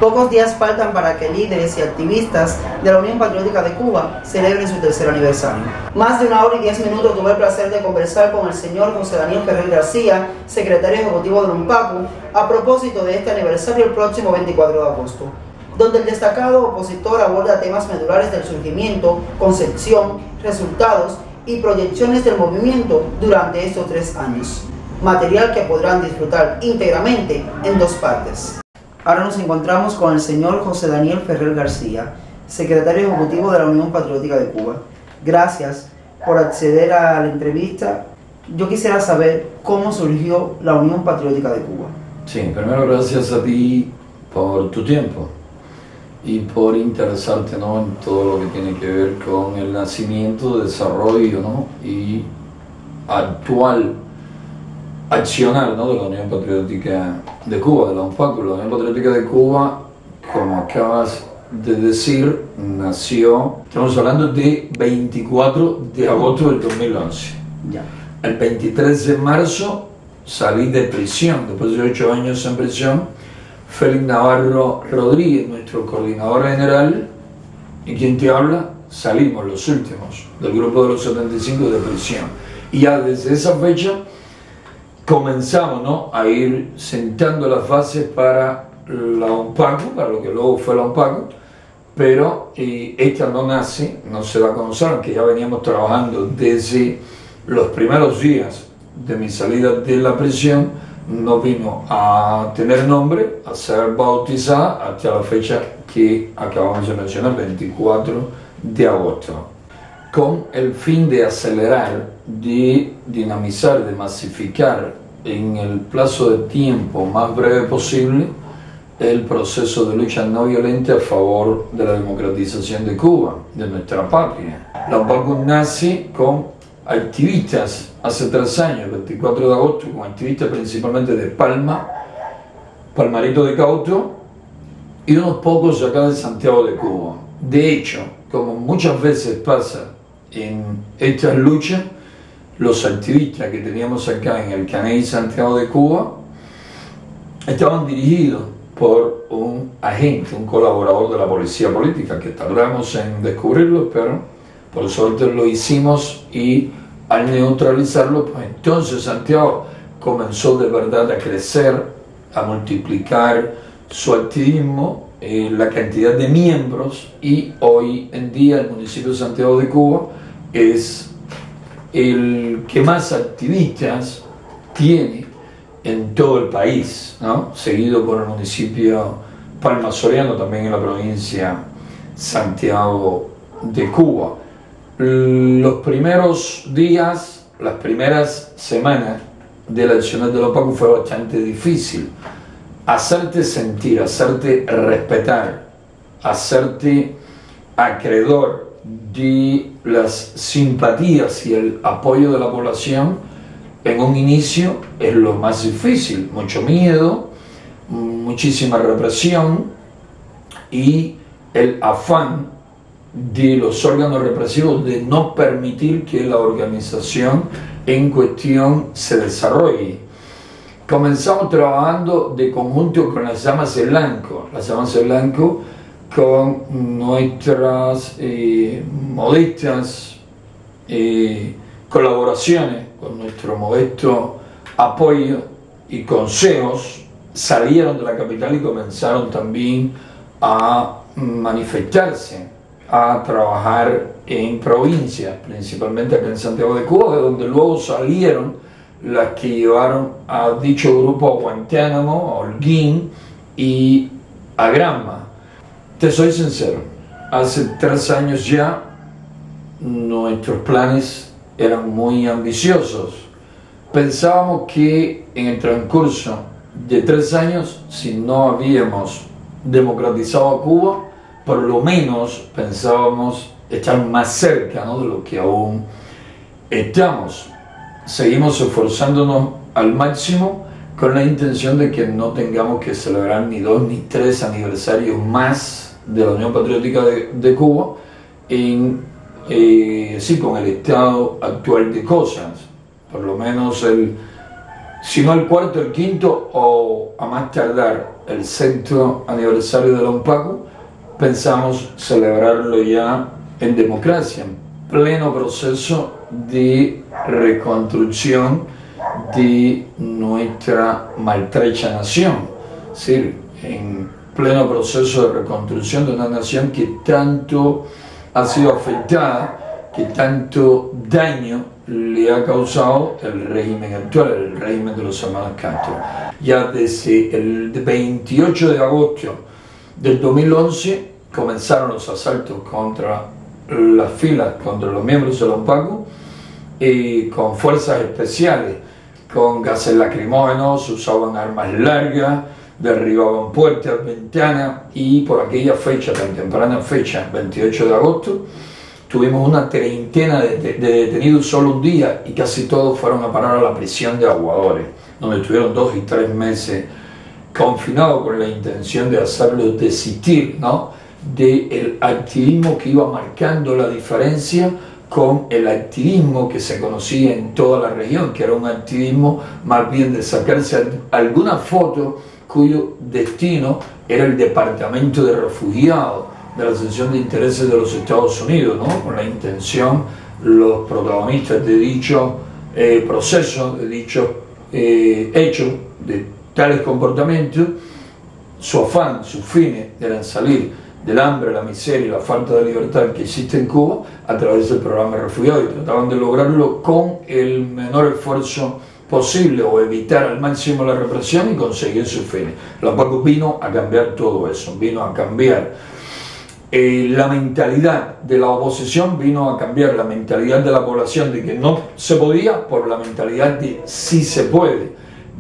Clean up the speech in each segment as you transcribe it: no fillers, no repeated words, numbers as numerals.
Pocos días faltan para que líderes y activistas de la Unión Patriótica de Cuba celebren su tercer aniversario. Más de 1 hora y 10 minutos tuve el placer de conversar con el señor José Daniel Ferrer García, secretario ejecutivo de la UNPACU, a propósito de este aniversario el próximo 24 de agosto, donde el destacado opositor aborda temas medulares del surgimiento, concepción, resultados y proyecciones del movimiento durante estos 3 años. Material que podrán disfrutar íntegramente en 2 partes. Ahora nos encontramos con el señor José Daniel Ferrer García, secretario ejecutivo de la Unión Patriótica de Cuba. Gracias por acceder a la entrevista. Yo quisiera saber cómo surgió la Unión Patriótica de Cuba. Sí, primero gracias a ti por tu tiempo y por interesarte, ¿no?, en todo lo que tiene que ver con el nacimiento, desarrollo, ¿no?, y actual accionar, ¿no?, de la Unión Patriótica de Cuba, de la UNPACU. La Unión Patriótica de Cuba, como acabas de decir, nació, estamos hablando de 24 de agosto del 2011. Ya. El 23 de marzo salí de prisión, después de 8 años en prisión. Félix Navarro Rodríguez, nuestro coordinador general, y quien te habla, salimos los últimos del grupo de los 75 de prisión. Y ya desde esa fecha comenzamos, ¿no?, a ir sentando las bases para la UNPACU, para lo que luego fue la UNPACU, pero esta no nace, no se da a conocer, aunque ya veníamos trabajando desde los primeros días de mi salida de la prisión. No vino a tener nombre, a ser bautizada hasta la fecha que acabamos de mencionar, 24 de agosto, con el fin de acelerar, de dinamizar, de masificar en el plazo de tiempo más breve posible el proceso de lucha no violenta a favor de la democratización de Cuba, de nuestra patria. La UNPACU nace con activistas hace 3 años, 24 de agosto, con activistas principalmente de Palma, Palmarito de Cauto y unos pocos acá de Santiago de Cuba. De hecho, como muchas veces pasa en estas luchas, los activistas que teníamos acá en el Caney Santiago de Cuba estaban dirigidos por un agente, un colaborador de la policía política, que tardamos en descubrirlo, pero por suerte lo hicimos, y al neutralizarlo, pues entonces Santiago comenzó de verdad a crecer, a multiplicar su activismo, la cantidad de miembros, y hoy en día el municipio de Santiago de Cuba es el que más activistas tiene en todo el país, ¿no?, seguido por el municipio Palma Soriano, también en la provincia Santiago de Cuba. Los primeros días, las primeras semanas de la acción de la UNPACU fue bastante difícil. Hacerte sentir, hacerte respetar, hacerte acreedor de las simpatías y el apoyo de la población en un inicio es lo más difícil. Mucho miedo, muchísima represión y el afán de los órganos represivos de no permitir que la organización en cuestión se desarrolle. Comenzamos trabajando de conjunto con las Damas de Blanco, con nuestras modestas colaboraciones, con nuestro modesto apoyo y consejos. Salieron de la capital y comenzaron también a manifestarse, a trabajar en provincias, principalmente acá en Santiago de Cuba, de donde luego salieron las que llevaron a dicho grupo a Guantánamo, a Holguín y a Granma. Te soy sincero, hace 3 años ya nuestros planes eran muy ambiciosos. Pensábamos que en el transcurso de 3 años, si no habíamos democratizado a Cuba, por lo menos pensábamos estar más cerca, ¿no?, de lo que aún estamos. Seguimos esforzándonos al máximo con la intención de que no tengamos que celebrar ni 2 ni 3 aniversarios más de la Unión Patriótica de Cuba con el estado actual de cosas. Por lo menos el sino el cuarto, el quinto o a más tardar el sexto aniversario de la UNPACU, pensamos celebrarlo ya en democracia, en pleno proceso de reconstrucción de nuestra maltrecha nación, es decir, en pleno proceso de reconstrucción de una nación que tanto ha sido afectada, que tanto daño le ha causado el régimen actual, el régimen de los hermanos Castro. Ya desde el 28 de agosto del 2011 comenzaron los asaltos contra las filas, contra los miembros de la UNPACU, con fuerzas especiales, con gases lacrimógenos, usaban armas largas, derribaban puertas, ventanas, y por aquella fecha, tan temprana fecha, 28 de agosto, tuvimos una treintena de detenidos solo un día, y casi todos fueron a parar a la prisión de Aguadores, donde estuvieron 2 y 3 meses confinados con la intención de hacerlos desistir, ¿no?, del activismo que iba marcando la diferencia con el activismo que se conocía en toda la región, que era un activismo más bien de sacarse alguna foto cuyo destino era el Departamento de Refugiados de la Sección de Intereses de los Estados Unidos, ¿no?, con la intención, los protagonistas de dicho proceso, de dicho hecho, de tales comportamientos, su afán, sus fines eran salir del hambre, la miseria y la falta de libertad que existe en Cuba a través del programa de refugiados, y trataban de lograrlo con el menor esfuerzo posible o evitar al máximo la represión y conseguir sus fines. La UNPACU vino a cambiar todo eso, vino a cambiar la mentalidad de la oposición, vino a cambiar la mentalidad de la población de que no se podía por la mentalidad de sí se puede.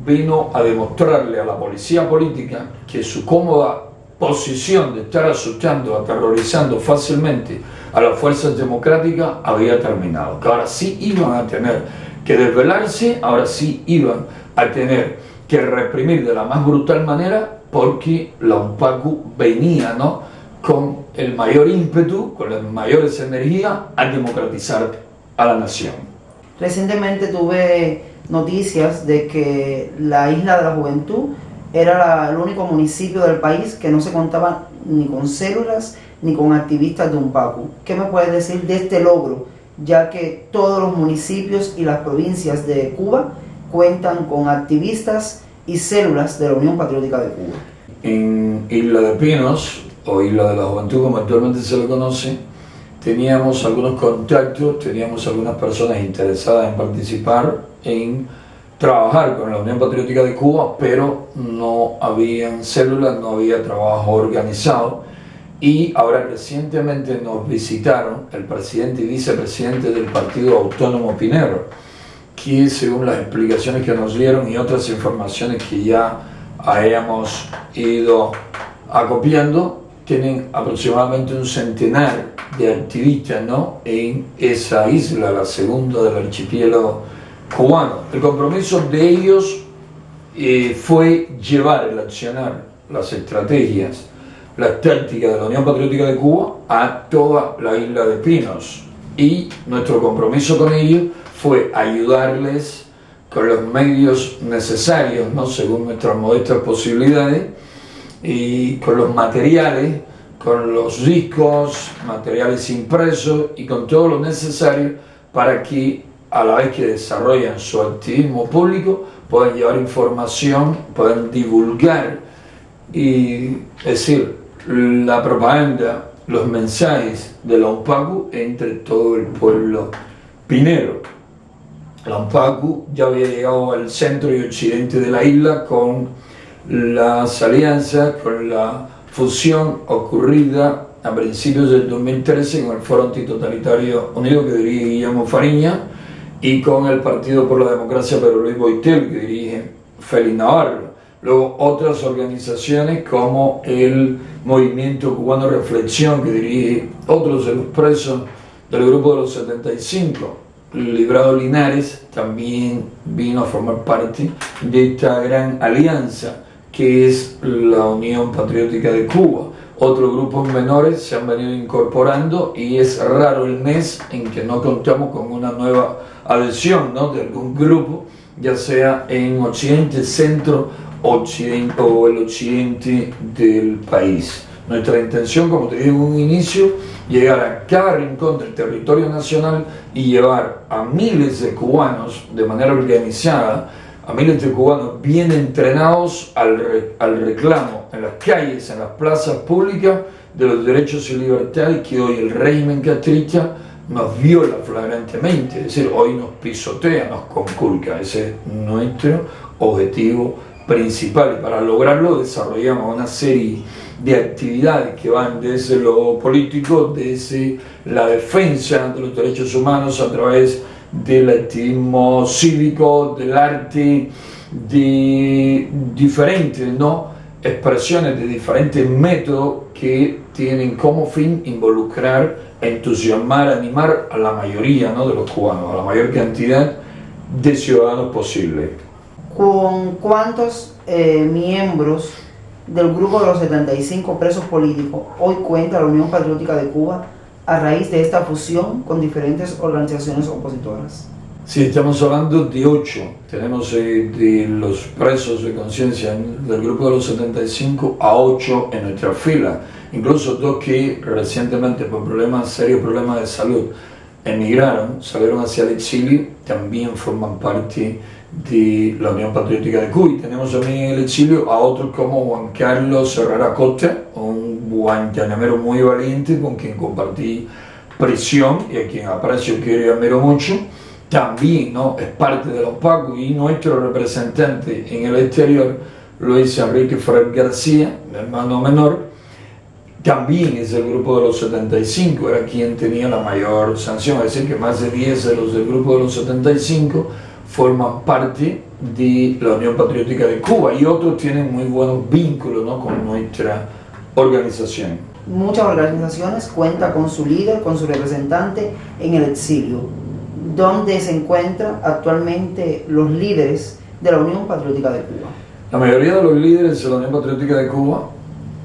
Vino a demostrarle a la policía política que su cómoda posición de estar asustando, aterrorizando fácilmente a las fuerzas democráticas había terminado, que ahora sí iban a tener que desvelarse, ahora sí iban a tener que reprimir de la más brutal manera, porque la UNPACU venía, ¿no?, con el mayor ímpetu, con las mayores energías a democratizar a la nación. Recientemente tuve noticias de que la Isla de la Juventud era el único municipio del país que no se contaba ni con células ni con activistas de UNPACU. ¿Qué me puedes decir de este logro, ya que todos los municipios y las provincias de Cuba cuentan con activistas y células de la Unión Patriótica de Cuba? En Isla de Pinos, o Isla de la Juventud como actualmente se le conoce, teníamos algunos contactos, teníamos algunas personas interesadas en participar, en trabajar con la Unión Patriótica de Cuba, pero no habían células, no había trabajo organizado, y ahora recientemente nos visitaron el presidente y vicepresidente del Partido Autónomo Pinero, que según las explicaciones que nos dieron y otras informaciones que ya hayamos ido acopiando, tienen aproximadamente un centenar de activistas, ¿no?, en esa isla, la segunda del archipiélago cubano. El compromiso de ellos fue llevar el accionar, las estrategias, las tácticas de la Unión Patriótica de Cuba a toda la Isla de Pinos, y nuestro compromiso con ellos fue ayudarles con los medios necesarios, ¿no?, según nuestras modestas posibilidades, y con los materiales, con los discos, materiales impresos y con todo lo necesario para que, a la vez que desarrollan su activismo público, puedan llevar información, puedan divulgar, y es decir, la propaganda, los mensajes de la UNPACU entre todo el pueblo pinero. La UNPACU ya había llegado al centro y occidente de la isla con las alianzas, con la fusión ocurrida a principios del 2013 con el Foro Antitotalitario Unido que dirige Guillermo Fariña, y con el Partido por la Democracia Pedro Luis Boitel que dirige Félix Navarro. Luego otras organizaciones como el Movimiento Cubano Reflexión que dirige otros de los presos del Grupo de los 75. Librado Linares también vino a formar parte de esta gran alianza que es la Unión Patriótica de Cuba. Otros grupos menores se han venido incorporando, y es raro el mes en que no contamos con una nueva adhesión, ¿no?, de algún grupo ya sea en occidente, centro, occidente o el occidente del país. Nuestra intención, como te dije en un inicio, llegar a cada rincón del territorio nacional y llevar a miles de cubanos de manera organizada, a miles de cubanos bien entrenados al reclamo en las calles, en las plazas públicas de los derechos y libertades que hoy el régimen castrista nos viola flagrantemente, es decir, hoy nos pisotea, nos conculca. Ese es nuestro objetivo principal y para lograrlo desarrollamos una serie de actividades que van desde lo político, desde la defensa de los derechos humanos a través del activismo cívico, del arte, de diferentes expresiones, de diferentes métodos que tienen como fin involucrar, entusiasmar, animar a la mayoría de los cubanos, a la mayor cantidad de ciudadanos posible. ¿Con cuántos miembros del grupo de los 75 presos políticos hoy cuenta la Unión Patriótica de Cuba a raíz de esta fusión con diferentes organizaciones opositoras? Sí, estamos hablando de 8. Tenemos de los presos de conciencia del grupo de los 75 a 8 en nuestra fila. Incluso 2 que recientemente por serios problemas de salud emigraron, salieron hacia el exilio, también forman parte de la Unión Patriótica de Cuba. Y tenemos también en el exilio a otros como Juan Carlos Herrera Costa, un guantanamero muy valiente con quien compartí prisión y a quien aprecio, quiero y admiro mucho. También es parte de los PACO, y nuestro representante en el exterior, Luis Enrique Ferrer García, mi hermano menor, también es del grupo de los 75, era quien tenía la mayor sanción, es decir, que más de 10 de los del grupo de los 75 forman parte de la Unión Patriótica de Cuba y otros tienen muy buenos vínculos con nuestra organización. Muchas organizaciones cuentan con su líder, con su representante en el exilio. ¿Dónde se encuentran actualmente los líderes de la Unión Patriótica de Cuba? La mayoría de los líderes de la Unión Patriótica de Cuba,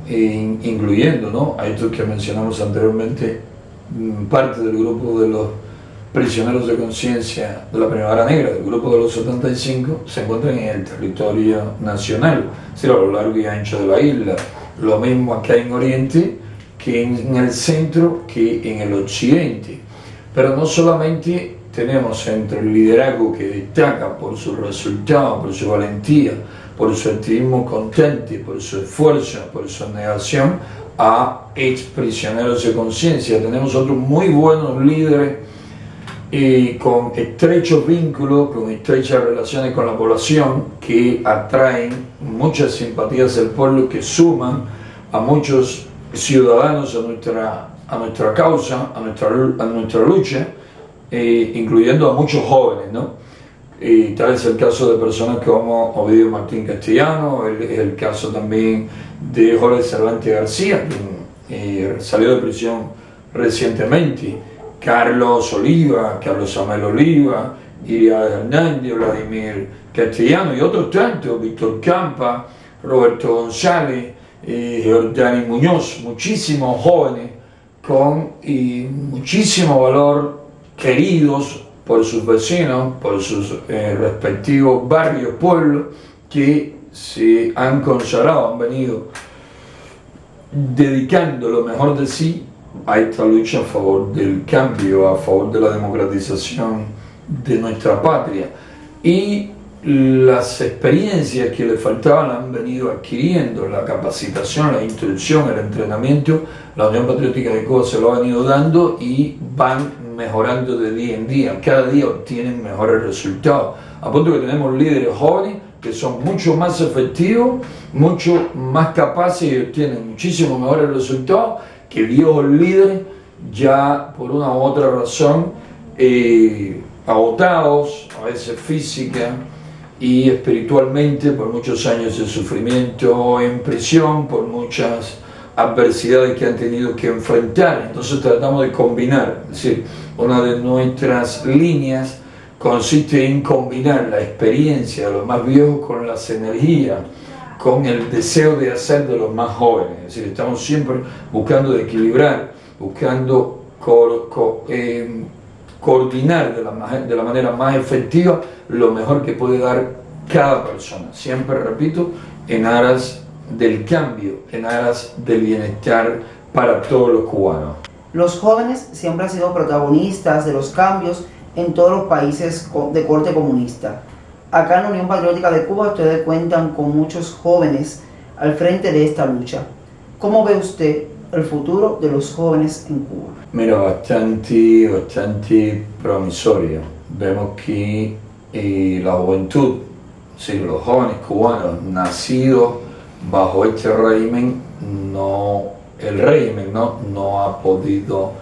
incluyendo a estos que mencionamos anteriormente, parte del grupo de los prisioneros de conciencia de la Primavera Negra, del grupo de los 75, se encuentran en el territorio nacional, es decir, a lo largo y ancho de la isla. Lo mismo acá en Oriente, que en el centro, que en el occidente. Pero no solamente tenemos entre el liderazgo que destaca por sus resultados, por su valentía, por su activismo constante, por su esfuerzo, por su negación a exprisioneros de conciencia. Tenemos otros muy buenos líderes con estrechos vínculos, con estrechas relaciones con la población, que atraen muchas simpatías del pueblo, que suman a muchos ciudadanos a nuestra causa, a nuestra lucha, incluyendo a muchos jóvenes, Y tal es el caso de personas como Ovidio Martín Castellano, es el caso también de Jorge Cervantes García, quien salió de prisión recientemente, Carlos Oliva, Carlos Amel Oliva, Iria Hernández, Vladimir Castellano y otros tantos, Víctor Campa, Roberto González, Jordani Muñoz, muchísimos jóvenes con muchísimo valor, queridos por sus vecinos, por sus respectivos barrios, pueblos, que se han consagrado, han venido dedicando lo mejor de sí a esta lucha a favor del cambio, a favor de la democratización de nuestra patria. Y las experiencias que le faltaban han venido adquiriendo, la capacitación, la instrucción, el entrenamiento, la Unión Patriótica de Cuba se lo ha venido dando y van mejorando de día en día, cada día obtienen mejores resultados, a punto que tenemos líderes jóvenes que son mucho más efectivos, mucho más capaces y obtienen muchísimo mejores resultados que viejos líderes ya por una u otra razón agotados, a veces física y espiritualmente, por muchos años de sufrimiento en prisión, por muchas adversidades que han tenido que enfrentar. Entonces tratamos de combinar, es decir, una de nuestras líneas consiste en combinar la experiencia de los más viejos con las energías, con el deseo de hacer de los más jóvenes. Es decir, estamos siempre buscando de equilibrar, buscando coordinar de la manera más efectiva lo mejor que puede dar cada persona. Siempre repito, en aras del cambio, en aras del bienestar para todos los cubanos. Los jóvenes siempre han sido protagonistas de los cambios en todos los países de corte comunista. Acá en la Unión Patriótica de Cuba ustedes cuentan con muchos jóvenes al frente de esta lucha. ¿Cómo ve usted el futuro de los jóvenes en Cuba? Mira, bastante promisoria. Vemos que la juventud, sí, los jóvenes cubanos nacidos bajo este régimen, el régimen no ha podido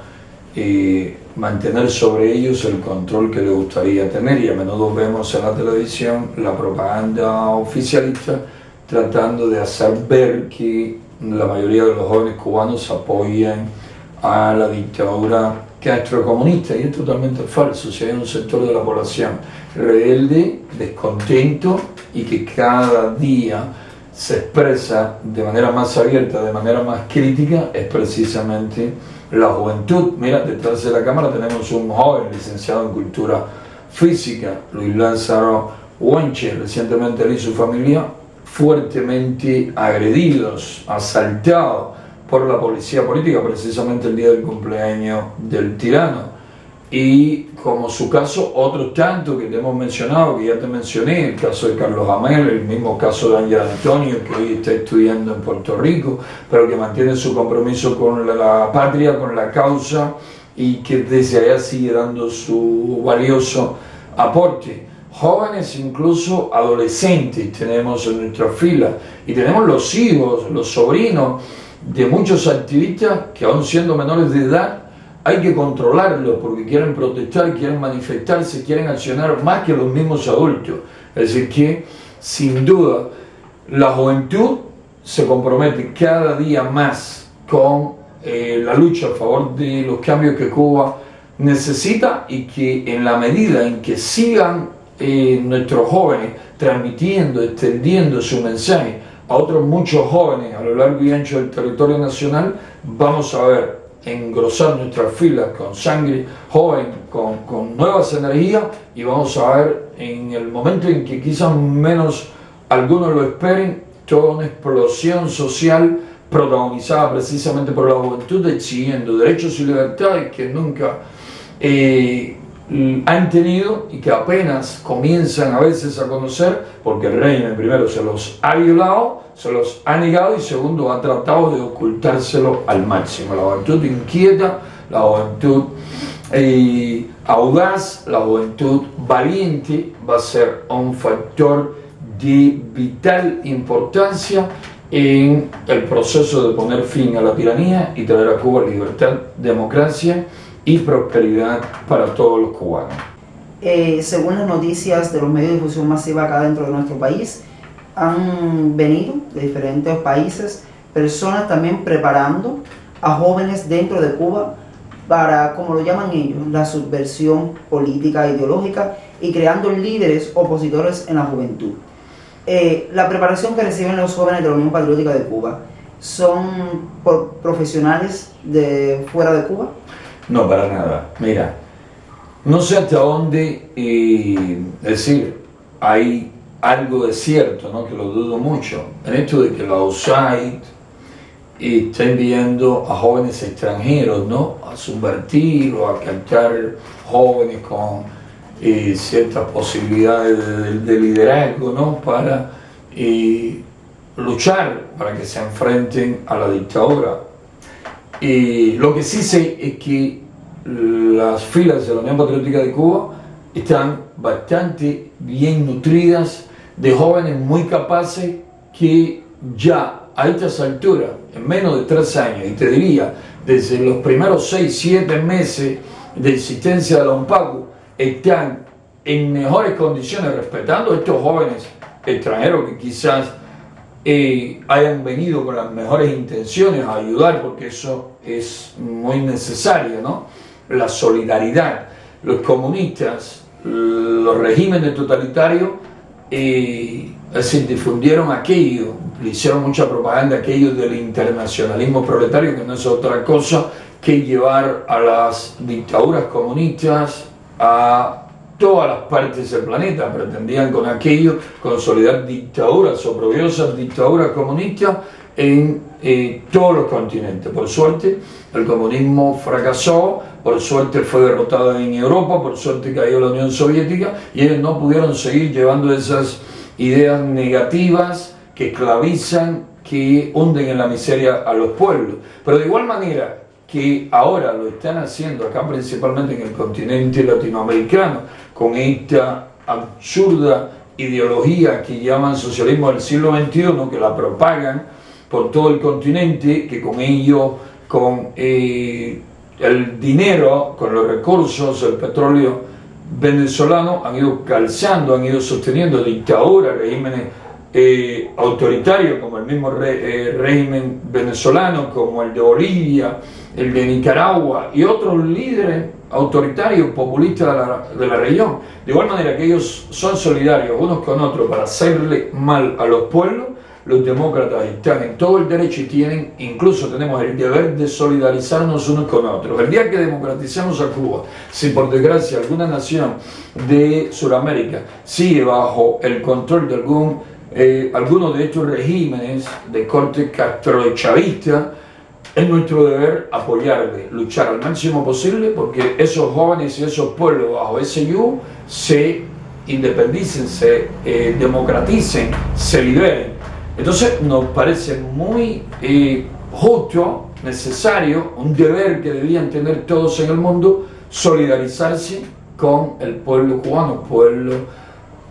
mantener sobre ellos el control que le gustaría tener, y a menudo vemos en la televisión la propaganda oficialista tratando de hacer ver que la mayoría de los jóvenes cubanos apoyan a la dictadura castrocomunista, y es totalmente falso. Si hay un sector de la población rebelde, descontento y que cada día se expresa de manera más abierta, de manera más crítica, es precisamente la juventud. Mira, detrás de la cámara tenemos un joven licenciado en Cultura Física, Luis Lázaro Huenche. Recientemente él y su familia fuertemente agredidos, asaltados por la policía política, precisamente el día del cumpleaños del tirano. Y como su caso, otros tantos que te hemos mencionado, que ya te mencioné, el caso de Carlos Amel, el mismo caso de Ángel Antonio, que hoy está estudiando en Puerto Rico, pero que mantiene su compromiso con la patria, con la causa, y que desde allá sigue dando su valioso aporte. Jóvenes, incluso adolescentes, tenemos en nuestra fila, y tenemos los hijos, los sobrinos de muchos activistas que, aún siendo menores de edad, hay que controlarlos porque quieren protestar, quieren manifestarse, quieren accionar más que los mismos adultos. Es decir que, sin duda, la juventud se compromete cada día más con la lucha a favor de los cambios que Cuba necesita, y que en la medida en que sigan nuestros jóvenes transmitiendo, extendiendo su mensaje a otros muchos jóvenes a lo largo y ancho del territorio nacional, vamos a ver engrosar nuestras filas con sangre joven, con nuevas energías, y vamos a ver en el momento en que quizás menos algunos lo esperen, toda una explosión social protagonizada precisamente por la juventud, exigiendo derechos y libertades que nunca han tenido y que apenas comienzan a veces a conocer, porque el régimen primero se los ha violado, se los ha negado, y segundo ha tratado de ocultárselo al máximo. La juventud inquieta, la juventud audaz, la juventud valiente va a ser un factor de vital importancia en el proceso de poner fin a la tiranía y traer a Cuba libertad, democracia y prosperidad para todos los cubanos. Según las noticias de los medios de difusión masiva acá dentro de nuestro país, han venido de diferentes países personas también preparando a jóvenes dentro de Cuba para, como lo llaman ellos, la subversión política e ideológica, y creando líderes opositores en la juventud. La preparación que reciben los jóvenes de la Unión Patriótica de Cuba, ¿son por profesionales de fuera de Cuba? No, para nada. Mira, no sé hasta dónde, decir, hay algo de cierto, ¿no?, que lo dudo mucho, en esto de que la USAID está enviando a jóvenes extranjeros, ¿no?, a subvertir o a captar jóvenes con ciertas posibilidades de liderazgo, ¿no?, para luchar, para que se enfrenten a la dictadura. Lo que sí sé es que las filas de la Unión Patriótica de Cuba están bastante bien nutridas de jóvenes muy capaces que ya a estas alturas, en menos de 3 años, y te diría desde los primeros 6, 7 meses de existencia de la UNPACU, están en mejores condiciones, respetando a estos jóvenes extranjeros que quizás hayan venido con las mejores intenciones a ayudar, porque eso es muy necesario, ¿no? La solidaridad. Los comunistas, los regímenes totalitarios, es decir, difundieron aquello, le hicieron mucha propaganda aquello del internacionalismo proletario, que no es otra cosa que llevar a las dictaduras comunistas a todas las partes del planeta. Pretendían con aquello consolidar dictaduras oprobiosas, dictaduras comunistas en todos los continentes. Por suerte el comunismo fracasó, por suerte fue derrotado en Europa, por suerte cayó la Unión Soviética y ellos no pudieron seguir llevando esas ideas negativas que esclavizan, que hunden en la miseria a los pueblos. Pero de igual manera que ahora lo están haciendo acá, principalmente en el continente latinoamericano, con esta absurda ideología que llaman socialismo del siglo XXI, que la propagan por todo el continente, que con ello, con el dinero, con los recursos, el petróleo venezolano, han ido calzando, han ido sosteniendo dictaduras, regímenes autoritarios como el mismo régimen venezolano, como el de Bolivia, el de Nicaragua y otros líderes autoritarios populistas de la región. De igual manera que ellos son solidarios unos con otros para hacerle mal a los pueblos, los demócratas están en todo el derecho y tienen, incluso tenemos el deber de solidarizarnos unos con otros. El día que democraticemos a Cuba, si por desgracia alguna nación de Sudamérica sigue bajo el control de algunos de estos regímenes de corte castrochavista, es nuestro deber apoyarle, luchar al máximo posible porque esos jóvenes y esos pueblos bajo ese yugo se independicen, se democraticen, se liberen. Entonces nos parece muy justo, necesario, un deber que debían tener todos en el mundo, solidarizarse con el pueblo cubano, pueblo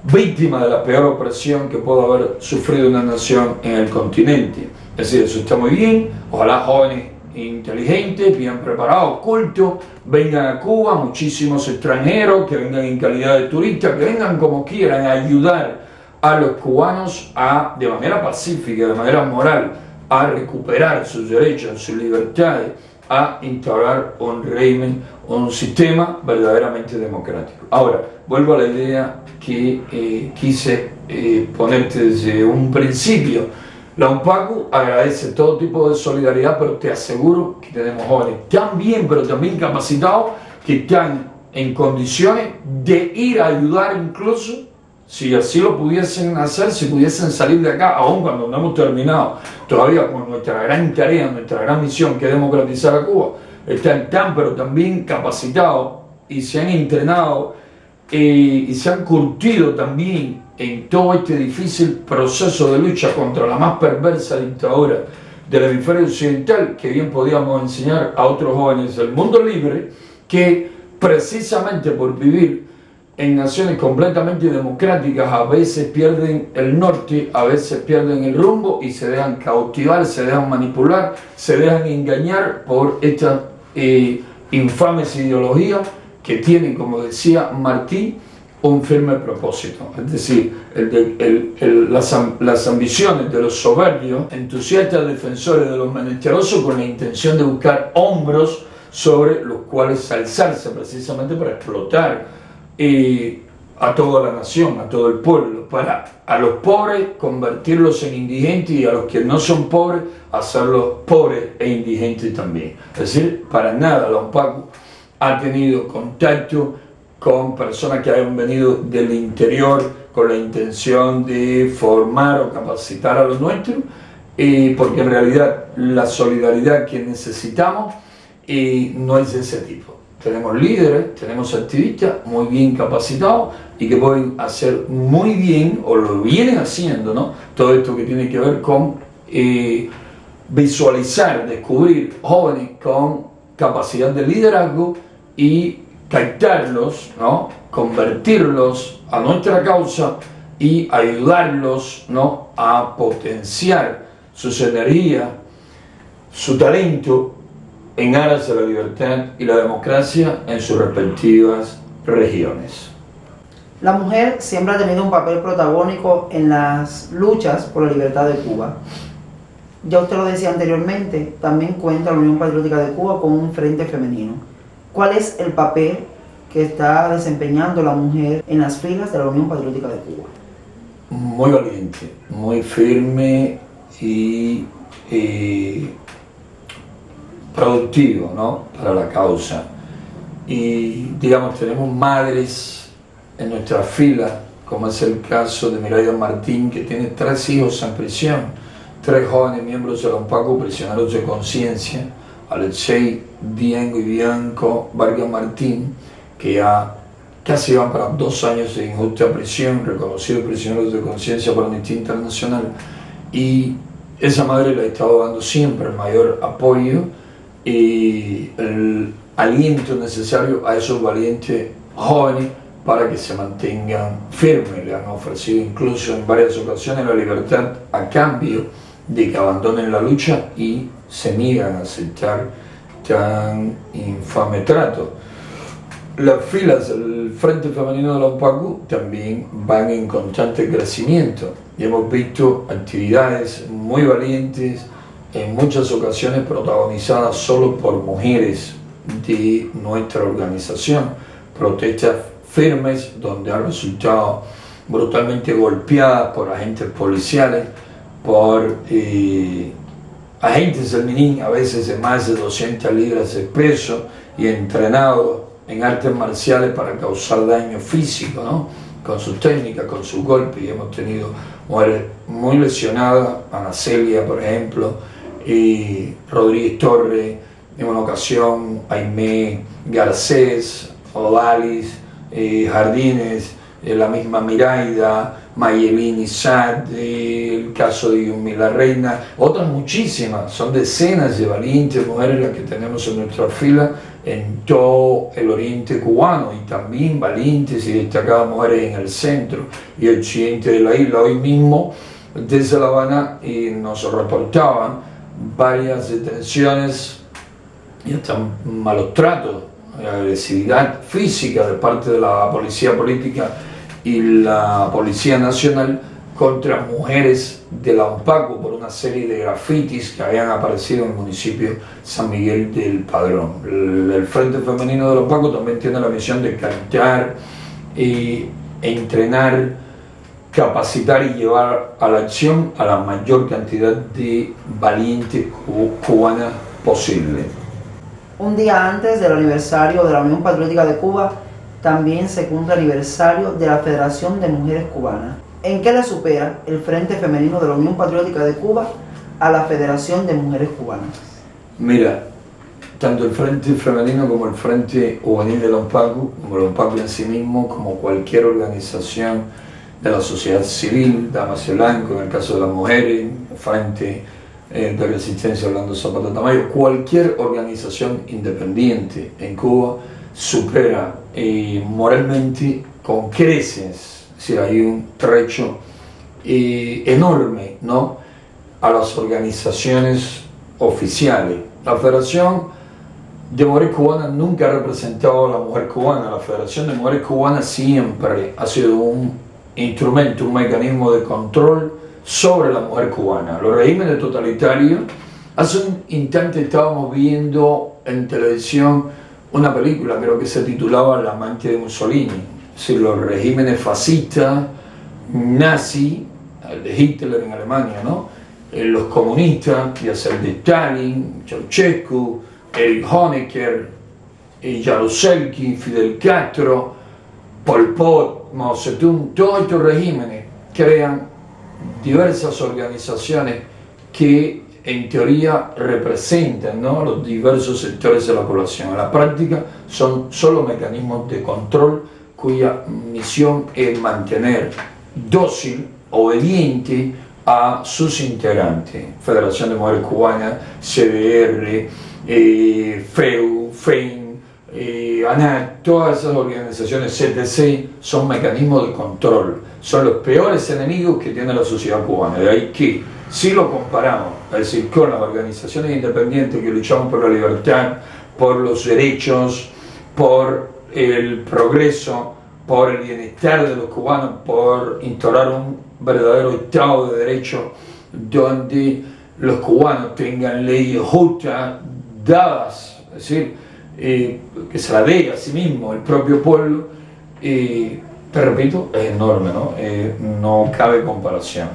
víctima de la peor opresión que pudo haber sufrido una nación en el continente. Es decir, eso está muy bien, ojalá jóvenes inteligentes, bien preparados, cultos, vengan a Cuba, muchísimos extranjeros que vengan en calidad de turistas, que vengan como quieran a ayudar a los cubanos a, de manera pacífica, de manera moral, a recuperar sus derechos, sus libertades, a instaurar un régimen, un sistema verdaderamente democrático. Ahora, vuelvo a la idea que quise ponerte desde un principio. La UNPACU agradece todo tipo de solidaridad, pero te aseguro que tenemos jóvenes tan bien, pero también capacitados, que están en condiciones de ir a ayudar incluso, si así lo pudiesen hacer, si pudiesen salir de acá, aun cuando no hemos terminado todavía con nuestra gran tarea, nuestra gran misión que es democratizar a Cuba, están tan pero también capacitados y se han entrenado y se han curtido también en todo este difícil proceso de lucha contra la más perversa dictadura del hemisferio occidental, que bien podíamos enseñar a otros jóvenes del mundo libre que precisamente por vivir en naciones completamente democráticas a veces pierden el norte, a veces pierden el rumbo y se dejan cautivar, se dejan manipular, se dejan engañar por estas infames ideologías que tienen, como decía Martí, un firme propósito, es decir, las ambiciones de los soberbios, entusiastas defensores de los menesterosos con la intención de buscar hombros sobre los cuales alzarse precisamente para explotar a toda la nación, a todo el pueblo, para a los pobres convertirlos en indigentes y a los que no son pobres hacerlos pobres e indigentes también. Es decir, para nada la UNPACU ha tenido contacto con personas que hayan venido del interior con la intención de formar o capacitar a los nuestros, porque en realidad la solidaridad que necesitamos no es de ese tipo. Tenemos líderes, tenemos activistas muy bien capacitados y que pueden hacer muy bien, o lo vienen haciendo, ¿no? Todo esto que tiene que ver con visualizar, descubrir jóvenes con capacidad de liderazgo y captarlos, ¿no? Convertirlos a nuestra causa y ayudarlos, ¿no? A potenciar sus energías, su talento en aras de la libertad y la democracia en sus respectivas regiones. La mujer siempre ha tenido un papel protagónico en las luchas por la libertad de Cuba. Ya usted lo decía anteriormente, también cuenta la Unión Patriótica de Cuba con un frente femenino. ¿Cuál es el papel que está desempeñando la mujer en las filas de la Unión Patriótica de Cuba? Muy valiente, muy firme y productivo, ¿no? Para la causa. y digamos tenemos madres en nuestra fila, como es el caso de Miraida Martín, que tiene 3 hijos en prisión, 3 jóvenes miembros de la UNPACU prisioneros de conciencia, Alexei, Diego y Bianco Vargas Martín, que ya casi van para 2 años de injusta prisión, reconocidos prisioneros de conciencia por Amnistía Internacional, y esa madre le ha estado dando siempre el mayor apoyo y el aliento necesario a esos valientes jóvenes para que se mantengan firmes. Le han ofrecido incluso en varias ocasiones la libertad a cambio de que abandonen la lucha y se niegan a aceptar tan infame trato. Las filas del Frente Femenino de la UNPACU también van en constante crecimiento y hemos visto actividades muy valientes, en muchas ocasiones protagonizadas solo por mujeres de nuestra organización, protestas firmes donde han resultado brutalmente golpeadas por agentes policiales, por agentes del MININ, a veces de más de 200 libras de peso y entrenados en artes marciales para causar daño físico, ¿no? Con sus técnicas, con sus golpes, y hemos tenido mujeres muy lesionadas, Ana Celia, por ejemplo, y Rodríguez Torres, en una ocasión Aimé Garcés, Odalis, Jardines, la misma Miraida, Mayelín Isad, el caso de Yumi la Reina, otras muchísimas, son decenas de valientes mujeres las que tenemos en nuestra fila en todo el oriente cubano, y también valientes y destacadas mujeres en el centro y el occidente de la isla. Hoy mismo desde La Habana nos reportaban varias detenciones y hasta malos tratos, agresividad física de parte de la policía política y la Policía Nacional contra mujeres de la UNPACU por una serie de grafitis que habían aparecido en el municipio San Miguel del Padrón. El Frente Femenino de la UNPACU también tiene la misión de captar e entrenar, capacitar y llevar a la acción a la mayor cantidad de valientes cubanas posible. Un día antes del aniversario de la Unión Patriótica de Cuba, también se cumple el aniversario de la Federación de Mujeres Cubanas. ¿En qué le supera el Frente Femenino de la Unión Patriótica de Cuba a la Federación de Mujeres Cubanas? Mira, tanto el Frente Femenino como el Frente Juvenil de la UNPACU, como la UNPACU en sí mismo, como cualquier organización de la sociedad civil, Damas de Blanco, en el caso de las mujeres, Frente de Resistencia Orlando Zapata Tamayo, cualquier organización independiente en Cuba supera moralmente con creces. Es decir, hay un trecho enorme, ¿no?, a las organizaciones oficiales. La Federación de Mujeres Cubanas nunca ha representado a la mujer cubana. La Federación de Mujeres Cubanas siempre ha sido un instrumento, un mecanismo de control sobre la mujer cubana. Los regímenes totalitarios, hace un instante estábamos viendo en televisión una película, creo que se titulaba La amante de Mussolini. Es decir, los regímenes fascistas, nazi, el de Hitler en Alemania, ¿no?, los comunistas, ya sea el de Stalin, Ceausescu, Erich Honecker, Jaruzelski, Fidel Castro, Pol Pot, Mao Zedong, todos estos regímenes crean diversas organizaciones que en teoría representan, ¿no?, los diversos sectores de la población. En la práctica son solo mecanismos de control cuya misión es mantener dócil, obediente a sus integrantes. Federación de Mujeres Cubanas, CDR, FEU, FEIN, ANAC, todas esas organizaciones, CTC, son mecanismos de control, son los peores enemigos que tiene la sociedad cubana. De ahí que, si lo comparamos, es decir, con las organizaciones independientes que luchamos por la libertad, por los derechos, por el progreso, por el bienestar de los cubanos, por instaurar un verdadero Estado de Derecho donde los cubanos tengan leyes justas, dadas, es decir, que se la dé a sí mismo el propio pueblo, te repito, es enorme, ¿no? No cabe comparación.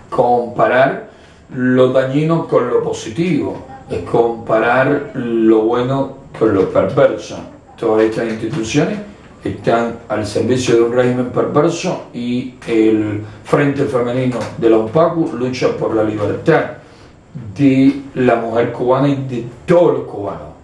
Comparar lo dañino con lo positivo, es comparar lo bueno con lo perverso. todas estas instituciones están al servicio de un régimen perverso y el Frente Femenino de la UNPACU lucha por la libertad de la mujer cubana y de todos los cubanos.